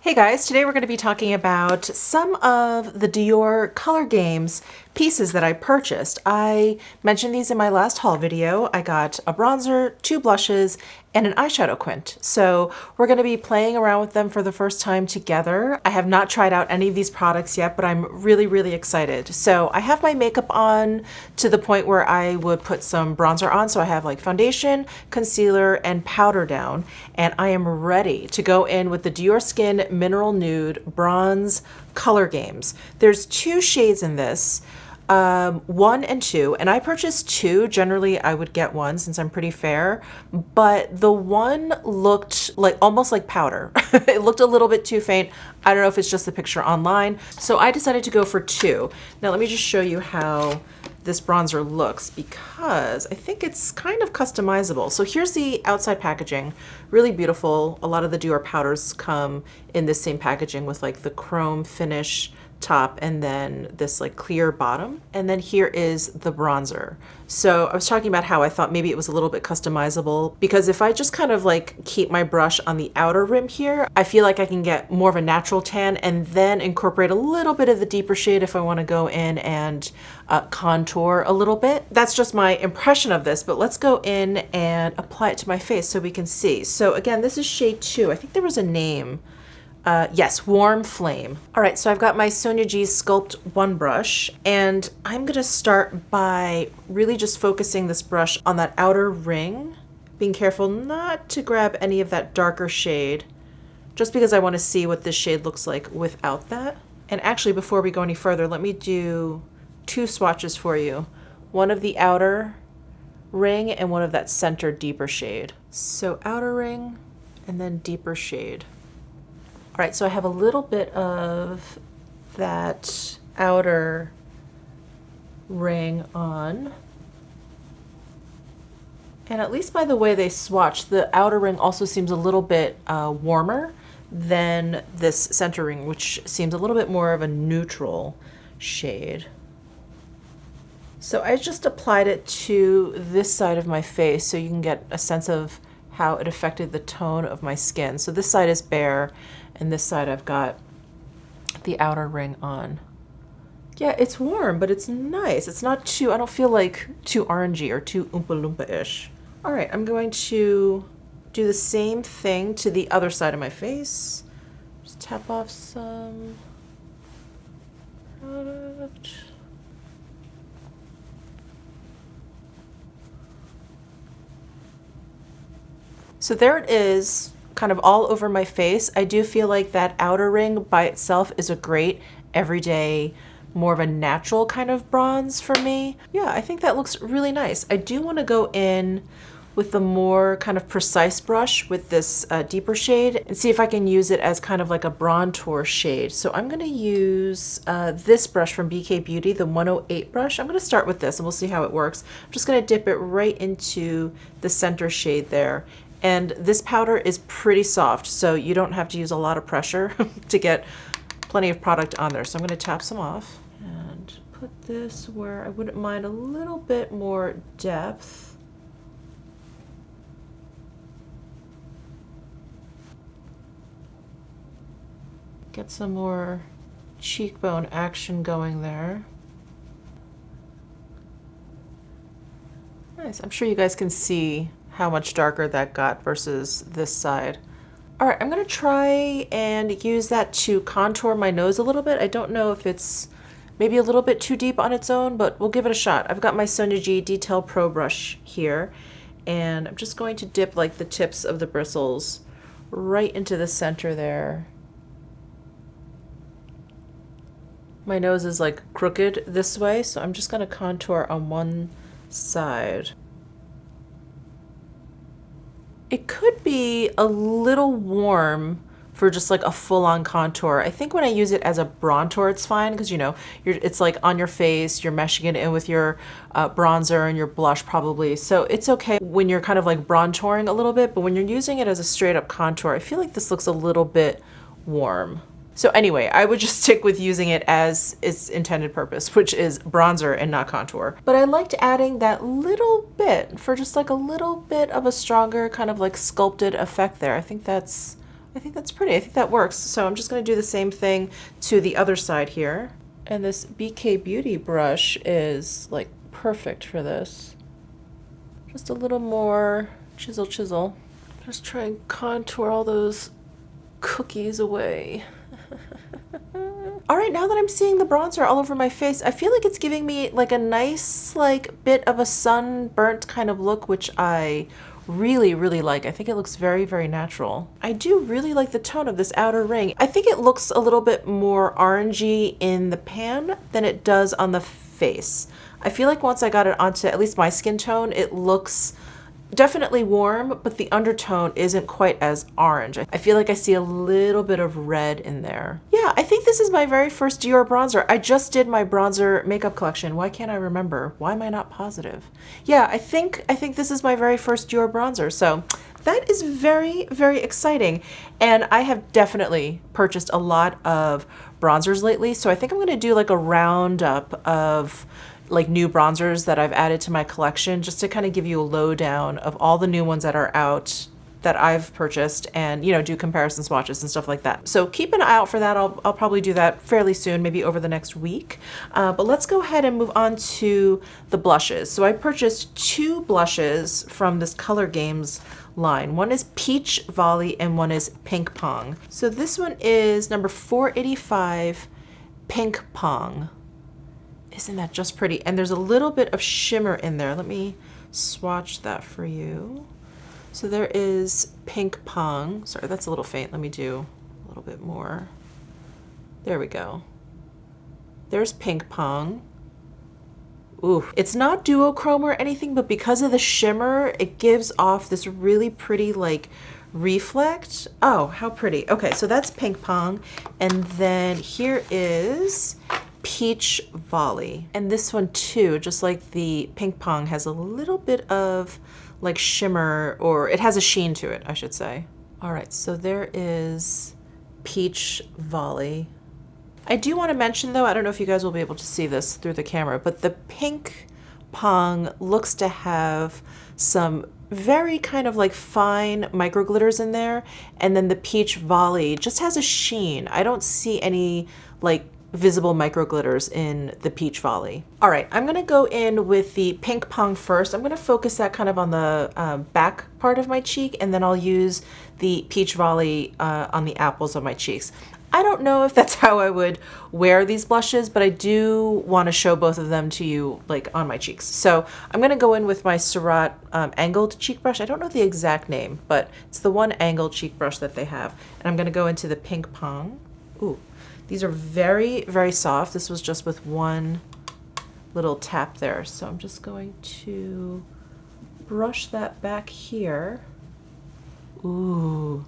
Hey guys, today we're going to be talking about some of the DIOR color games pieces that I purchased. I mentioned these in my last haul video. I got a bronzer, 2 blushes, and an eyeshadow quint. So we're going to be playing around with them for the first time together. I have not tried out any of these products yet, but I'm really excited. So I have my makeup on to the point where I would put some bronzer on. So I have like foundation, concealer, and powder down. And I am ready to go in with the DIOR Skin Mineral Nude Bronze Color Games. There's 2 shades in this. 1 and 2, and I purchased 2. Generally I would get 1 since I'm pretty fair, but the 1 looked like almost like powder. It looked a little bit too faint. I don't know if it's just the picture online, so I decided to go for 2. Now let me just show you how this bronzer looks, because I think it's kind of customizable. So here's the outside packaging, really beautiful. A lot of the DIOR powders come in this same packaging with like the chrome finish top and then this like clear bottom. And then here is the bronzer. So I was talking about how I thought maybe it was a little bit customizable, because if I just kind of like keep my brush on the outer rim here, I feel like I can get more of a natural tan and then incorporate a little bit of the deeper shade if I want to go in and contour a little bit. That's just my impression of this, but let's go in and apply it to my face so we can see. So again, this is shade 2. I think there was a name. Yes, Warm Flame. All right, so I've got my Sonia G Sculpt 1 brush, and I'm gonna start by really just focusing this brush on that outer ring, being careful not to grab any of that darker shade, just because I wanna see what this shade looks like without that. And actually, before we go any further, let me do 2 swatches for you. One of the outer ring and one of that center deeper shade. So outer ring and then deeper shade. All right, so I have a little bit of that outer ring on. And at least by the way they swatch, the outer ring also seems a little bit warmer than this center ring, which seems a little bit more of a neutral shade. So I just applied it to this side of my face so you can get a sense of how it affected the tone of my skin. So this side is bare, and this side I've got the outer ring on. Yeah, it's warm, but it's nice. It's not too, I don't feel like too orangey or too Oompa Loompa-ish. All right, I'm going to do the same thing to the other side of my face. Just tap off some product. So there it is, kind of all over my face. I do feel like that outer ring by itself is a great everyday, more of a natural kind of bronze for me. Yeah, I think that looks really nice. I do want to go in with the more kind of precise brush with this deeper shade and see if I can use it as kind of like a bronzer shade. So I'm going to use this brush from BK Beauty, the 108 brush. I'm going to start with this and we'll see how it works. I'm just going to dip it right into the center shade there. And this powder is pretty soft, so you don't have to use a lot of pressure to get plenty of product on there. So I'm going to tap some off and put this where I wouldn't mind a little bit more depth. Get some more cheekbone action going there. Nice. I'm sure you guys can see how much darker that got versus this side. All right, I'm gonna try and use that to contour my nose a little bit. I don't know if it's maybe a little bit too deep on its own, but we'll give it a shot. I've got my Sonia G Detail Pro brush here, and I'm just going to dip like the tips of the bristles right into the center there. My nose is like crooked this way, so I'm just gonna contour on one side. It could be a little warm for just like a full-on contour. I think when I use it as a bronzer, it's fine because, you know, it's like on your face, you're meshing it in with your bronzer and your blush probably. So it's okay when you're kind of like bronzering a little bit, but when you're using it as a straight up contour, I feel like this looks a little bit warm. So anyway, I would just stick with using it as its intended purpose, which is bronzer and not contour. But I liked adding that little bit for just like a little bit of a stronger kind of like sculpted effect there. I think that's I think that's pretty. I think that works. So I'm just going to do the same thing to the other side here. And this BK Beauty brush is like perfect for this. Just a little more chisel, chisel. Just try and contour all those cookies away. All right, now that I'm seeing the bronzer all over my face, I feel like it's giving me like a nice like bit of a sunburnt kind of look, which I really, really like. I think it looks very, very natural. I do really like the tone of this outer ring. I think it looks a little bit more orangey in the pan than it does on the face. I feel like once I got it onto at least my skin tone, it looks definitely warm, but the undertone isn't quite as orange. I feel like I see a little bit of red in there. Yeah, I think this is my very first Dior bronzer. I just did my bronzer makeup collection. Why can't I remember? Why am I not positive? Yeah, I think this is my very first Dior bronzer. So that is very, very exciting. And I have definitely purchased a lot of bronzers lately. So I think I'm gonna do like a roundup of like new bronzers that I've added to my collection, just to kind of give you a lowdown of all the new ones that are out that I've purchased, and you know, do comparison swatches and stuff like that. So keep an eye out for that. I'll probably do that fairly soon, maybe over the next week. But let's go ahead and move on to the blushes. So I purchased 2 blushes from this Color Games line. One is Peach Volley and one is Pink Pong. So this one is number 485 Pink Pong. Isn't that just pretty? And there's a little bit of shimmer in there. Let me swatch that for you. So there is Pink Pong. Sorry, that's a little faint. Let me do a little bit more. There we go. There's Pink Pong. Ooh, it's not duochrome or anything, but because of the shimmer, it gives off this really pretty like reflect. Oh, how pretty. Okay, so that's Pink Pong. And then here is Peach Volley. And this one too, just like the Pink Pong, has a little bit of like shimmer, or it has a sheen to it, I should say. All right, so there is Peach Volley. I do want to mention though, I don't know if you guys will be able to see this through the camera, but the Pink Pong looks to have some very kind of like fine micro glitters in there. And then the Peach Volley just has a sheen. I don't see any like visible micro glitters in the Peach Volley. All right, I'm gonna go in with the Pink Pong first. I'm gonna focus that kind of on the back part of my cheek, and then I'll use the Peach Volley on the apples of my cheeks. I don't know if that's how I would wear these blushes, but I do want to show both of them to you like on my cheeks. So I'm going to go in with my Surratt angled cheek brush. I don't know the exact name, but it's the one angled cheek brush that they have. And I'm going to go into the Pink Pong. Ooh, these are very, very soft. This was just with one little tap there. So I'm just going to brush that back here. Ooh.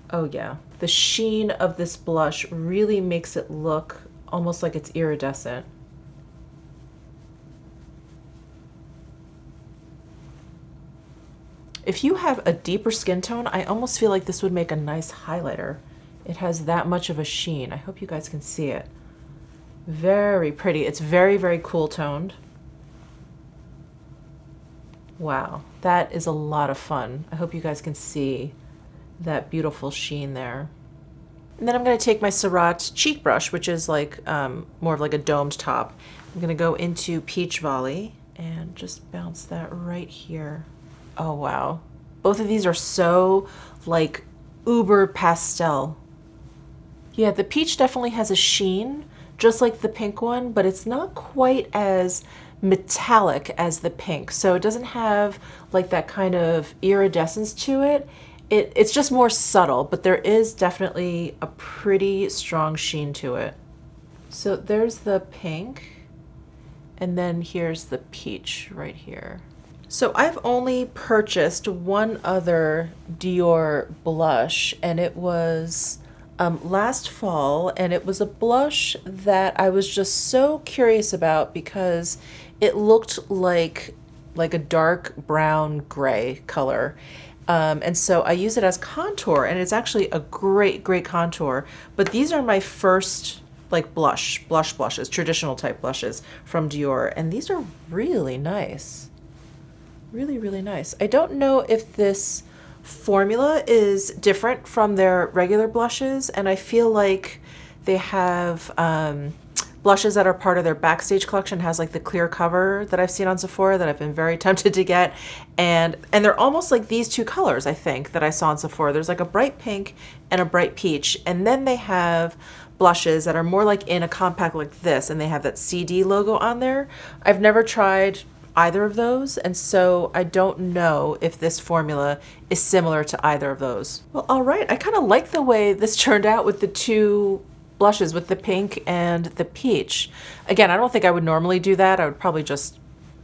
Oh yeah, the sheen of this blush really makes it look almost like it's iridescent. If you have a deeper skin tone, I almost feel like this would make a nice highlighter. It has that much of a sheen. I hope you guys can see it. Very pretty. It's very, very cool toned. Wow, that is a lot of fun. I hope you guys can see that beautiful sheen there. And then I'm going to take my Surratt cheek brush, which is like more of like a domed top. I'm going to go into Peach Volley and just bounce that right here. Oh wow, both of these are so like uber pastel. Yeah, the peach definitely has a sheen, just like the pink one, but it's not quite as metallic as the pink. So it doesn't have like that kind of iridescence to it. It's just more subtle, but there is definitely a pretty strong sheen to it. So there's the pink, and then here's the peach right here. So I've only purchased one other Dior blush, and it was last fall, and it was a blush that I was just so curious about because it looked like a dark brown gray color. And so I use it as contour, and it's actually a great, great contour. But these are my first like blushes, traditional type blushes from Dior. And these are really nice. Really, really nice. I don't know if this formula is different from their regular blushes, and I feel like they have blushes that are part of their Backstage collection, has like the clear cover that I've seen on Sephora that I've been very tempted to get, and they're almost like these two colors I think that I saw in Sephora. There's like a bright pink and a bright peach, and then they have blushes that are more like in a compact like this, and they have that CD logo on there. I've never tried either of those, and so I don't know if this formula is similar to either of those. Well, all right, I kind of like the way this turned out with the two blushes, with the pink and the peach. Again, I don't think I would normally do that. I would probably just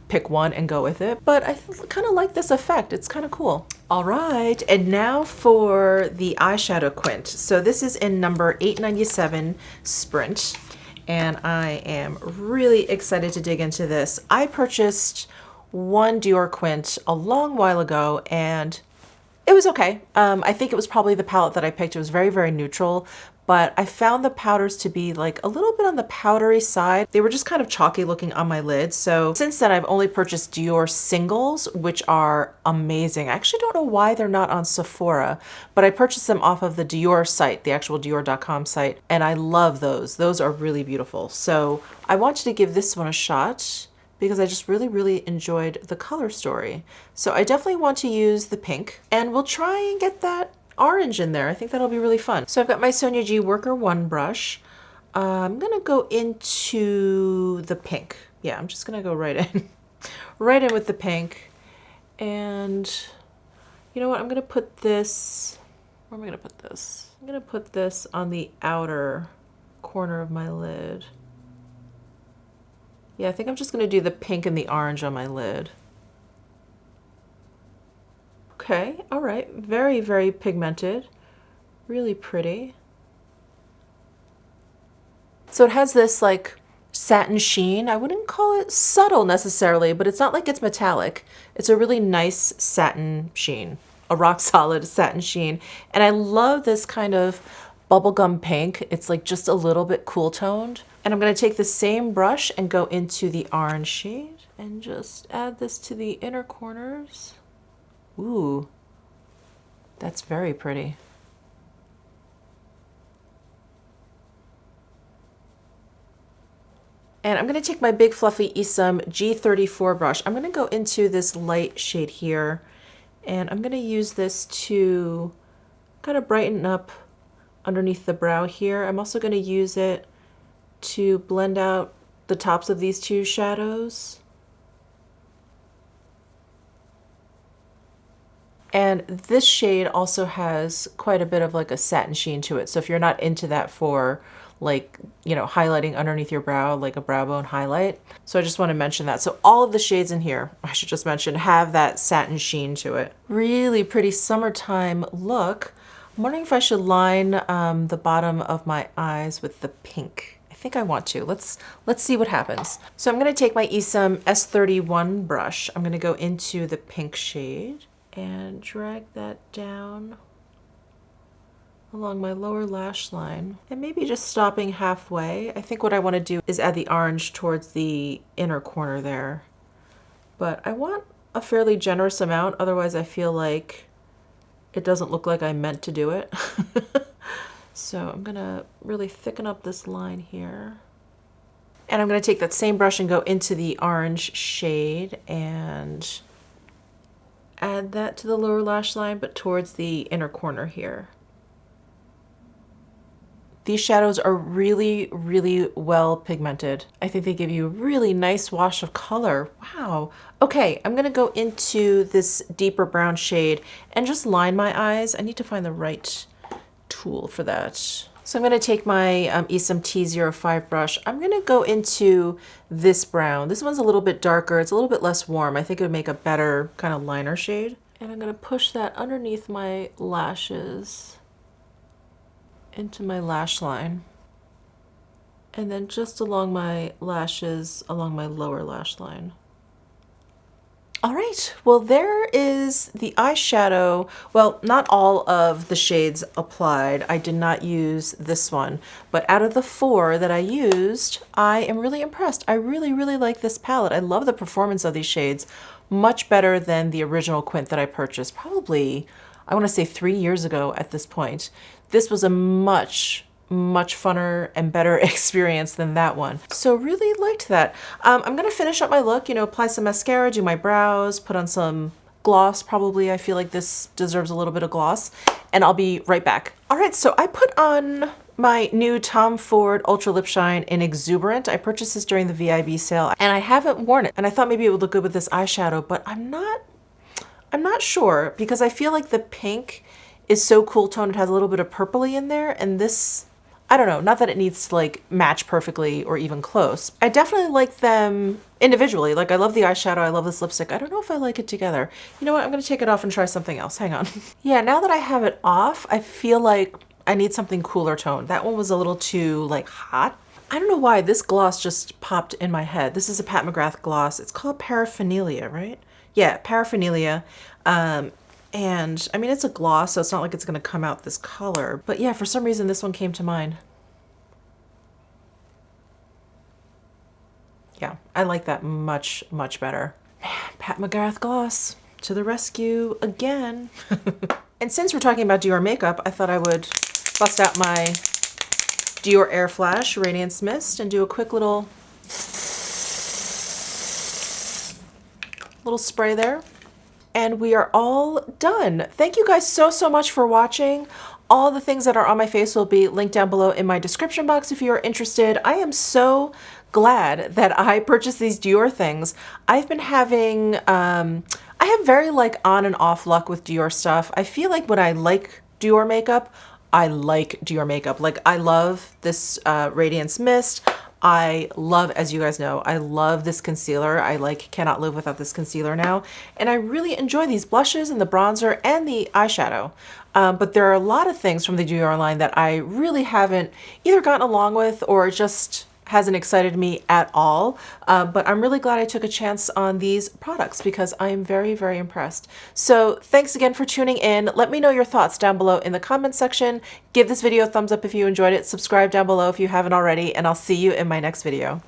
pick one and go with it, but I kind of like this effect. It's kind of cool. All right, and now for the eyeshadow quint. So this is in number 897 Sprint, and I am really excited to dig into this. I purchased one DIOR quint a long while ago, and it was okay. I think it was probably the palette that I picked. It was very, very neutral, but I found the powders to be like a little bit on the powdery side. They were just kind of chalky looking on my lid. So since then, I've only purchased DIOR singles, which are amazing. I actually don't know why they're not on Sephora, but I purchased them off of the DIOR site, the actual Dior.com site, and I love those. Those are really beautiful. So I wanted to give this one a shot because I just really, really enjoyed the color story. So I definitely want to use the pink, and we'll try and get that orange in there. I think that'll be really fun. So I've got my Sonia G Worker 1 brush. I'm gonna go into the pink. Yeah, I'm just gonna go right in. Right in with the pink. And you know what? I'm gonna put this, where am I gonna put this? I'm gonna put this on the outer corner of my lid. Yeah, I think I'm just gonna do the pink and the orange on my lid. Okay, all right, very, very pigmented, really pretty. So it has this like satin sheen. I wouldn't call it subtle necessarily, but it's not like it's metallic. It's a really nice satin sheen, a rock solid satin sheen. And I love this kind of bubblegum pink. It's like just a little bit cool toned. And I'm gonna take the same brush and go into the orange shade and just add this to the inner corners. Ooh, that's very pretty. And I'm going to take my big fluffy Isom G34 brush. I'm going to go into this light shade here, and I'm going to use this to kind of brighten up underneath the brow here. I'm also going to use it to blend out the tops of these two shadows. And this shade also has quite a bit of like a satin sheen to it. So if you're not into that for like, you know, highlighting underneath your brow, like a brow bone highlight. So I just want to mention that. So all of the shades in here, I should just mention, have that satin sheen to it. Really pretty summertime look. I'm wondering if I should line the bottom of my eyes with the pink. I think I want to. Let's see what happens. So I'm going to take my Isom S31 brush. I'm going to go into the pink shade and drag that down along my lower lash line, and maybe just stopping halfway. I think what I want to do is add the orange towards the inner corner there, but I want a fairly generous amount, otherwise I feel like it doesn't look like I meant to do it. So I'm gonna really thicken up this line here, and I'm gonna take that same brush and go into the orange shade and add that to the lower lash line, but towards the inner corner here. These shadows are really, really well pigmented. I think they give you a really nice wash of color. Wow. Okay, I'm gonna go into this deeper brown shade and just line my eyes. I need to find the right tool for that. So I'm gonna take my Isom T05 brush. I'm gonna go into this brown. This one's a little bit darker. It's a little bit less warm. I think it would make a better kind of liner shade. And I'm gonna push that underneath my lashes into my lash line. And then just along my lashes, along my lower lash line. All right, well, there is the eyeshadow. Well, not all of the shades applied. I did not use this one, but out of the 4 that I used, I am really impressed. I really, really like this palette. I love the performance of these shades, much better than the original quint that I purchased probably I want to say 3 years ago at this point. This was a much funner and better experience than that one. So really liked that. I'm gonna finish up my look, you know, apply some mascara, do my brows, put on some gloss probably. I feel like this deserves a little bit of gloss, and I'll be right back. All right, so I put on my new Tom Ford Ultra Lip Shine in Exuberant. I purchased this during the VIB sale and I haven't worn it. And I thought maybe it would look good with this eyeshadow, but I'm not sure because I feel like the pink is so cool toned. It has a little bit of purpley in there, and this, I don't know, not that it needs to like match perfectly or even close. I definitely like them individually. Like I love the eyeshadow, I love this lipstick. I don't know if I like it together. You know what, I'm gonna take it off and try something else. Hang on. Yeah, now that I have it off, I feel like I need something cooler toned. That one was a little too like hot. I don't know why this gloss just popped in my head. This is a Pat McGrath gloss. It's called Paraphernalia, right? Yeah, Paraphernalia. And I mean, it's a gloss, so it's not like it's gonna come out this color. But yeah, for some reason, this one came to mind. Yeah, I like that much better. Man, Pat McGrath gloss to the rescue again. And since we're talking about Dior makeup, I thought I would bust out my Dior Air Flash Radiance Mist and do a quick little spray there. And we are all done. Thank you guys so much for watching. All the things that are on my face will be linked down below in my description box if you are interested. I am so glad that I purchased these Dior things. I've been having, I have very like on and off luck with Dior stuff. I feel like when I like Dior makeup, I like Dior makeup. Like I love this Radiance Mist. I love, as you guys know, I love this concealer. I like cannot live without this concealer now. And I really enjoy these blushes and the bronzer and the eyeshadow. But there are a lot of things from the Dior line that I really haven't either gotten along with or just hasn't excited me at all. But I'm really glad I took a chance on these products because I am very impressed. So thanks again for tuning in. Let me know your thoughts down below in the comments section. Give this video a thumbs up if you enjoyed it. Subscribe down below if you haven't already, and I'll see you in my next video.